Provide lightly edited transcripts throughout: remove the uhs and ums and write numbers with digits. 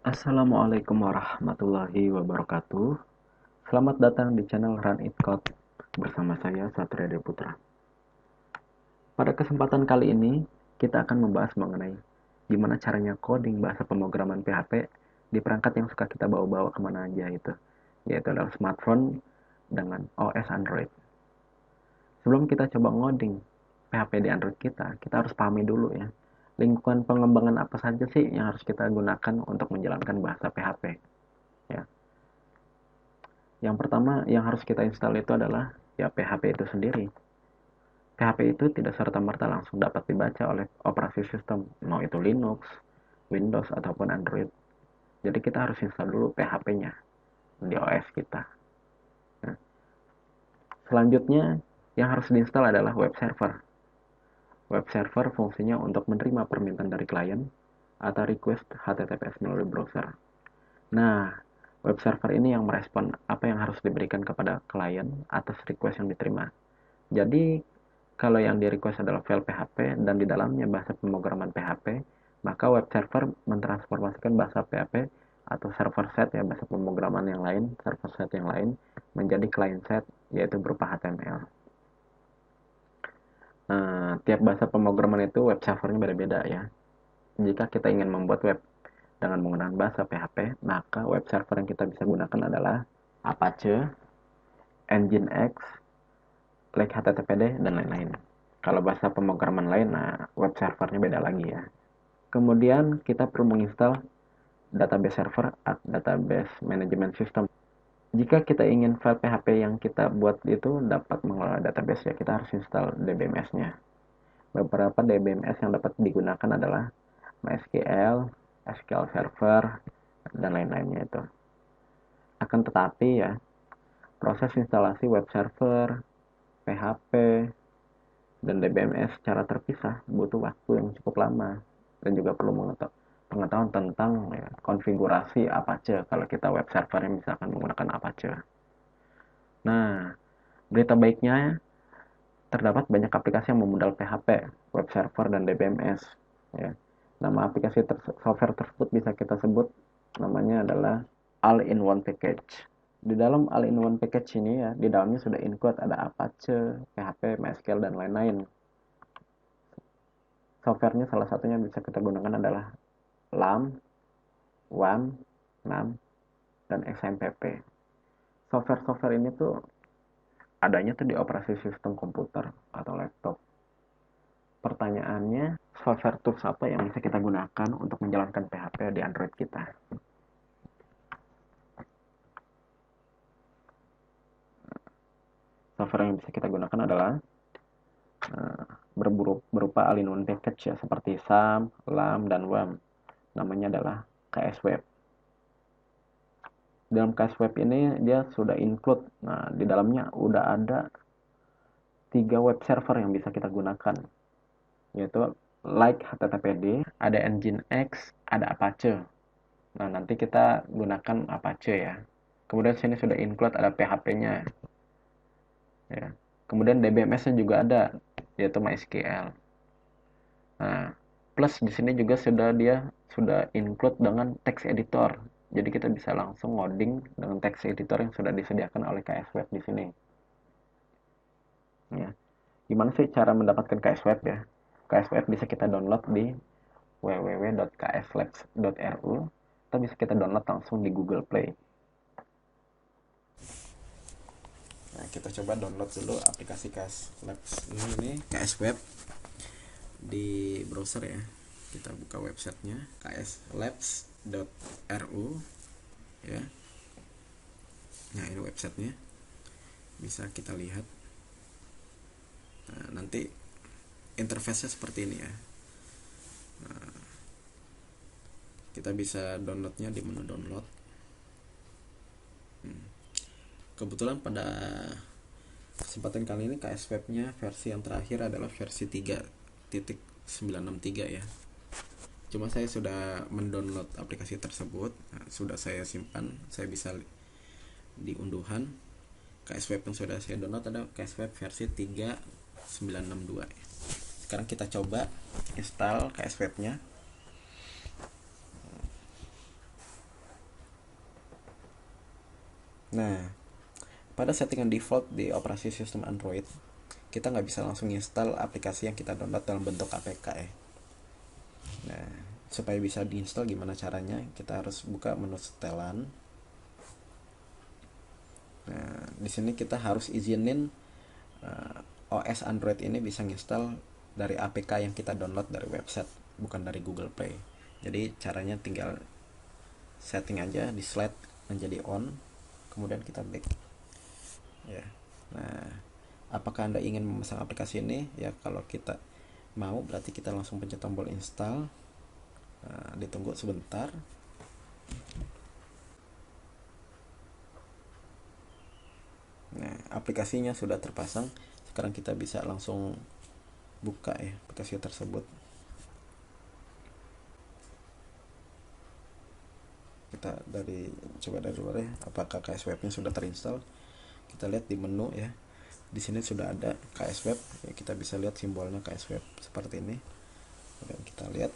Assalamualaikum warahmatullahi wabarakatuh. Selamat datang di channel Run It Code bersama saya Satria Putra. Pada kesempatan kali ini, kita akan membahas mengenai gimana caranya coding bahasa pemrograman PHP di perangkat yang suka kita bawa-bawa kemana aja itu, yaitu adalah smartphone dengan OS Android. Sebelum kita coba ngoding PHP di Android kita harus pahami dulu ya, lingkungan pengembangan apa saja sih yang harus kita gunakan untuk menjalankan bahasa PHP. Ya. Yang pertama yang harus kita install itu adalah ya PHP itu sendiri. PHP itu tidak serta-merta langsung dapat dibaca oleh operasi sistem, mau itu Linux, Windows, ataupun Android. Jadi kita harus install dulu PHP-nya di OS kita. Nah, selanjutnya yang harus diinstal adalah web server. Web server fungsinya untuk menerima permintaan dari klien atau request HTTPS melalui browser. Nah, web server ini yang merespon apa yang harus diberikan kepada klien atas request yang diterima. Jadi, kalau yang di request adalah file PHP dan di dalamnya bahasa pemrograman PHP, maka web server mentransformasikan bahasa PHP atau server set ya, bahasa pemrograman yang lain, server set yang lain menjadi client set, yaitu berupa HTML. Tiap bahasa pemrograman itu web servernya beda-beda ya. Jika kita ingin membuat web dengan menggunakan bahasa PHP, maka web server yang kita bisa gunakan adalah Apache, Nginx, Lake HTTPD, dan lain-lain. Kalau bahasa pemrograman lain, nah web servernya beda lagi ya. Kemudian kita perlu menginstal database server atau database management system. Jika kita ingin file PHP yang kita buat itu dapat mengelola database ya, kita harus install DBMS-nya. Beberapa DBMS yang dapat digunakan adalah MySQL, SQL Server, dan lain-lainnya itu. Akan tetapi ya, proses instalasi web server, PHP, dan DBMS secara terpisah butuh waktu yang cukup lama dan juga perlu pengetahuan tentang ya, konfigurasi Apache kalau kita web servernya misalkan menggunakan Apache. Nah, berita baiknya terdapat banyak aplikasi yang memodal PHP, web server, dan DBMS. Ya. Nama aplikasi software tersebut bisa kita sebut namanya adalah all-in-one package. Di dalam all-in-one package ini ya, di dalamnya sudah include ada Apache, PHP, MySQL, dan lain-lain. Softwarenya salah satunya bisa kita gunakan adalah LAMP, WAMP, NAMP, dan XMPP. Software-software ini tuh adanya tuh di operasi sistem komputer atau laptop. Pertanyaannya, software tools apa yang bisa kita gunakan untuk menjalankan PHP di Android kita? Software yang bisa kita gunakan adalah berupa all-in-one package ya, seperti SAM, LAMP, dan WAMP. Namanya adalah KS Web. Dalam KS Web ini dia sudah include, nah di dalamnya udah ada 3 web server yang bisa kita gunakan, yaitu like HTTPD, ada Nginx, ada Apache. Nah, nanti kita gunakan Apache ya. Kemudian sini sudah include ada PHP-nya. Ya. Kemudian DBMS-nya juga ada, yaitu MySQL. Nah, plus di sini juga sudah include dengan text editor. Jadi kita bisa langsung ngoding dengan text editor yang sudah disediakan oleh KS Web di sini. Ya. Gimana sih cara mendapatkan KS Web ya? KS Web bisa kita download di www.kslabs.ru atau bisa kita download langsung di Google Play. Nah, kita coba download dulu aplikasi KS Labs ini KS Web di browser ya. Kita buka websitenya kslabs.ru ya. Nah, ini websitenya, bisa kita lihat. Nah, nanti interface-nya seperti ini ya. Nah, kita bisa downloadnya di menu download. Kebetulan pada kesempatan kali ini KS Web-nya versi yang terakhir adalah versi 3.963 ya. Cuma saya sudah mendownload aplikasi tersebut, nah, sudah saya simpan, saya bisa di unduhan. KS Web yang sudah saya download ada KS Web versi 3.962 ya. Sekarang kita coba install KS Web-nya. Nah, pada settingan default di operasi sistem Android, kita nggak bisa langsung install aplikasi yang kita download dalam bentuk APK ya. Nah, supaya bisa diinstal gimana caranya? Kita harus buka menu setelan. Nah, di sini kita harus izinin OS Android ini bisa nginstal dari APK yang kita download dari website, bukan dari Google Play. Jadi caranya tinggal setting aja di slide menjadi on, kemudian kita back. Ya. Nah, apakah Anda ingin memasang aplikasi ini? Ya, kalau kita mau berarti kita langsung pencet tombol install. Nah, ditunggu sebentar. Nah, aplikasinya sudah terpasang. Sekarang kita bisa langsung buka ya aplikasi tersebut. Kita coba dari luar ya, apakah KS Webnya sudah terinstall. Kita lihat di menu ya, di sini sudah ada KS Web ya, kita bisa lihat simbolnya KS Web seperti ini. Dan kita lihat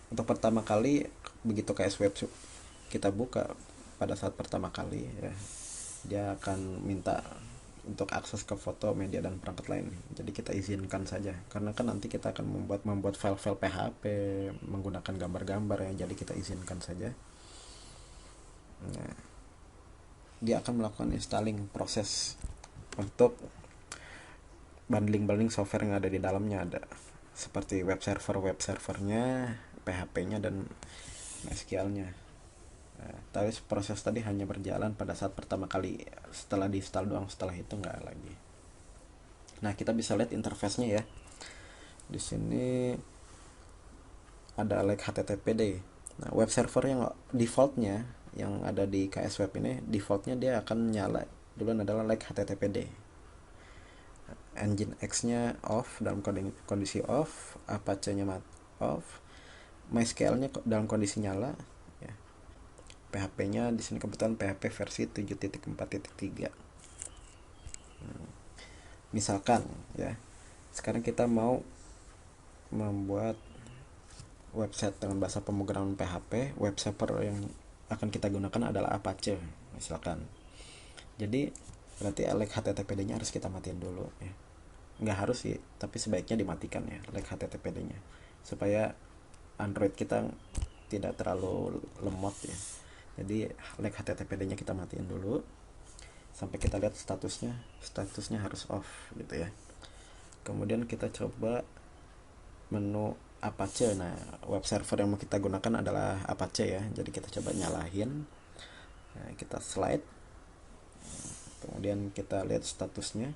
untuk pertama kali begitu KS Web kita buka, pada saat pertama kali ya, dia akan minta untuk akses ke foto, media, dan perangkat lain. Jadi kita izinkan saja, karena kan nanti kita akan membuat file-file PHP menggunakan gambar-gambar ya, jadi kita izinkan saja. Nah, dia akan melakukan installing proses untuk bundling software yang ada di dalamnya, ada seperti web servernya, PHP-nya, dan MySQL-nya. Nah, tapi proses tadi hanya berjalan pada saat pertama kali, setelah diinstal doang, setelah itu nggak lagi. Nah, kita bisa lihat interface-nya ya. Di sini ada like HTTPD. Nah, web server yang defaultnya yang ada di KS Web ini, defaultnya dia akan nyala duluan adalah like HTTPD. Nginx nya off dalam kondisi off, Apache nya off, MySQL nya dalam kondisi nyala ya. PHP nya di sini kebetulan PHP versi 7.4.3. Misalkan ya, sekarang kita mau membuat website dengan bahasa pemrograman PHP, web server yang akan kita gunakan adalah Apache misalkan. Jadi berarti like HTTPD nya harus kita matiin dulu ya. Nggak harus sih, tapi sebaiknya dimatikan ya like HTTPD nya, supaya Android kita tidak terlalu lemot ya. Jadi like HTTPD nya kita matiin dulu sampai kita lihat statusnya harus off gitu ya. Kemudian kita coba menu Apache. Nah, web server yang mau kita gunakan adalah Apache ya, jadi kita coba nyalain. Nah, kita slide, kemudian kita lihat statusnya.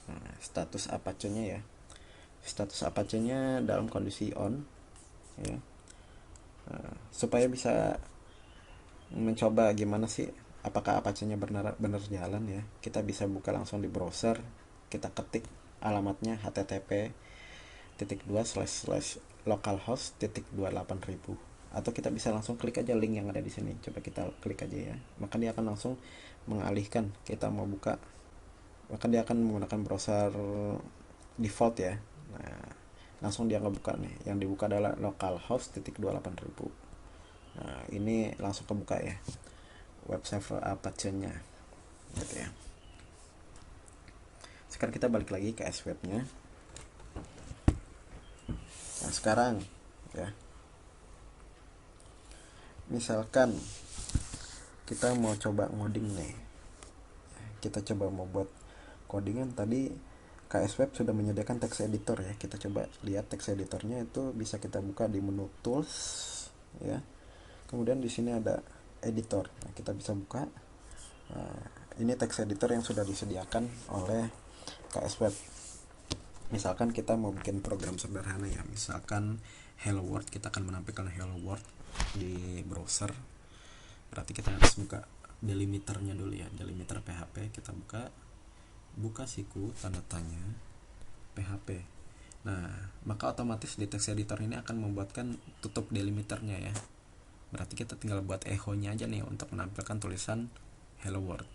Nah, status Apache-nya ya, status Apache-nya dalam kondisi on ya. Nah, supaya bisa mencoba gimana sih apakah Apache-nya benar jalan ya, kita bisa buka langsung di browser. Kita ketik alamatnya http://localhost.28.000, atau kita bisa langsung klik aja link yang ada di sini. Coba kita klik aja ya, maka dia akan langsung mengalihkan kita mau buka, maka dia akan menggunakan browser default ya. Nah, langsung dia ngebuka nih, yang dibuka adalah localhost.28.000. Nah, ini langsung kebuka ya web server Apache-nya gitu ya. Sekarang kita balik lagi ke S webnya. Nah, sekarang ya, misalkan kita mau coba ngoding nih, kita coba mau buat codingan. Tadi KS Web sudah menyediakan text editor ya, kita coba lihat text editornya. Itu bisa kita buka di menu tools ya, kemudian di sini ada editor. Nah, kita bisa buka. Nah, ini text editor yang sudah disediakan oleh KS Web. Misalkan kita mau bikin program sederhana ya, misalkan Hello World, kita akan menampilkan Hello World di browser. Berarti kita harus buka delimiternya dulu ya, delimiter PHP. Kita buka siku tanda tanya PHP. Nah, maka otomatis di text editor ini akan membuatkan tutup delimiternya ya. Berarti kita tinggal buat echo-nya aja nih untuk menampilkan tulisan Hello World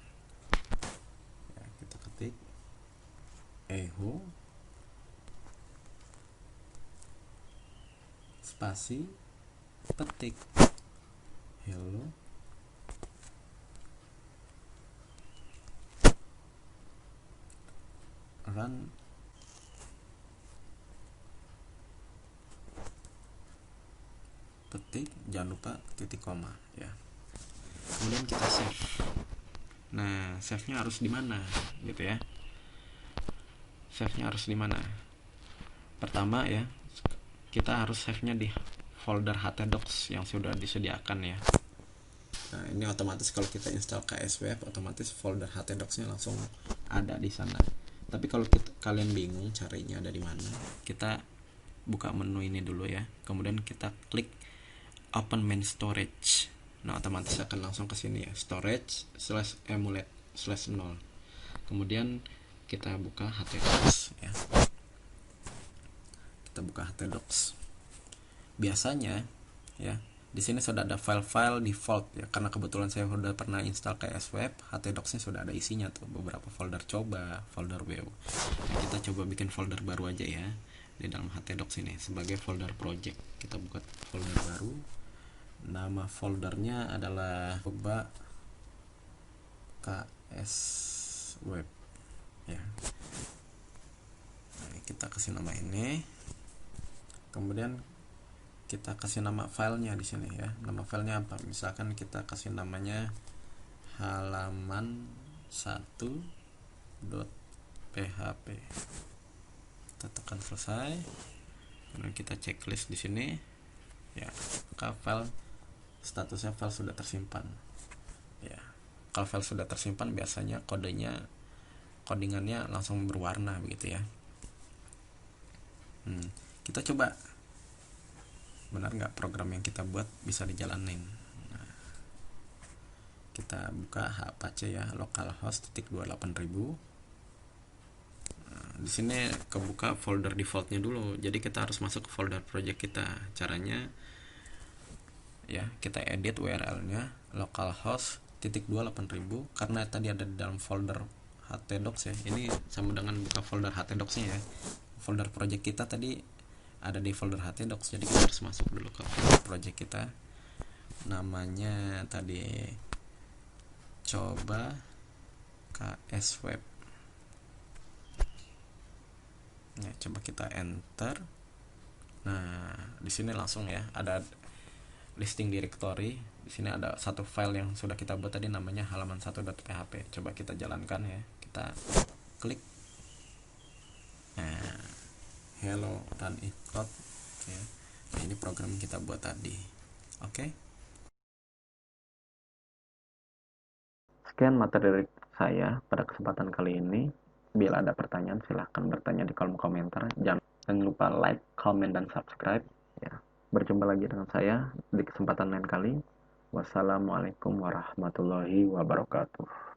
ya. Kita ketik echo spasi petik hello run ketik, jangan lupa titik koma ya. Kemudian kita save. Nah, save-nya harus di mana gitu ya. Save-nya harus di mana? Pertama ya, kita harus save-nya di folder htdocs yang sudah disediakan ya. Nah, ini otomatis kalau kita install KS Web, otomatis folder htdocs-nya langsung ada di sana. Tapi kalau kalian bingung carinya ada di mana, kita buka menu ini dulu ya. Kemudian kita klik open main storage. Nah, otomatis akan langsung ke sini ya, storage/emulate/0. Kemudian kita buka htdocs ya. Kita buka htdocs. Biasanya ya, di sini sudah ada file-file default ya, karena kebetulan saya sudah pernah install KS Web, htdocs-nya sudah ada isinya tuh, beberapa folder coba, folder view. Nah, kita coba bikin folder baru aja ya di dalam htdocs ini sebagai folder project. Kita buka folder baru. Nama foldernya adalah coba KS Web ya. Nah, kita kasih nama ini. Kemudian kita kasih nama filenya di sini ya. Nama filenya apa? Misalkan kita kasih namanya halaman 1.php. Kita tekan selesai. Kemudian kita checklist di sini. Ya, maka file statusnya file sudah tersimpan. Ya, kalau file sudah tersimpan biasanya codingannya langsung berwarna begitu ya. Kita coba benar nggak program yang kita buat bisa dijalanin. Nah, kita buka Apache ya, localhost 28000. Nah, di sini kebuka folder defaultnya dulu, jadi kita harus masuk ke folder project kita. Caranya ya, kita edit URL-nya localhost 28000 karena tadi ada di dalam folder htdocs ya. Ini sama dengan buka folder htdocs-nya ya. Folder project kita tadi ada di folder htdocs, jadi kita harus masuk dulu ke folder project kita. Namanya tadi coba KS Web. Ya, coba kita enter. Nah, di sini langsung ya ada listing directory. Di sini ada satu file yang sudah kita buat tadi namanya halaman 1.php. Coba kita jalankan ya. Kita klik. Nah, hello run it code. Oke. Nah, ini program yang kita buat tadi. Oke. Sekian materi dari saya pada kesempatan kali ini. Bila ada pertanyaan silahkan bertanya di kolom komentar. Jangan lupa like, comment, dan subscribe ya. Berjumpa lagi dengan saya di kesempatan lain kali. Wassalamualaikum warahmatullahi wabarakatuh.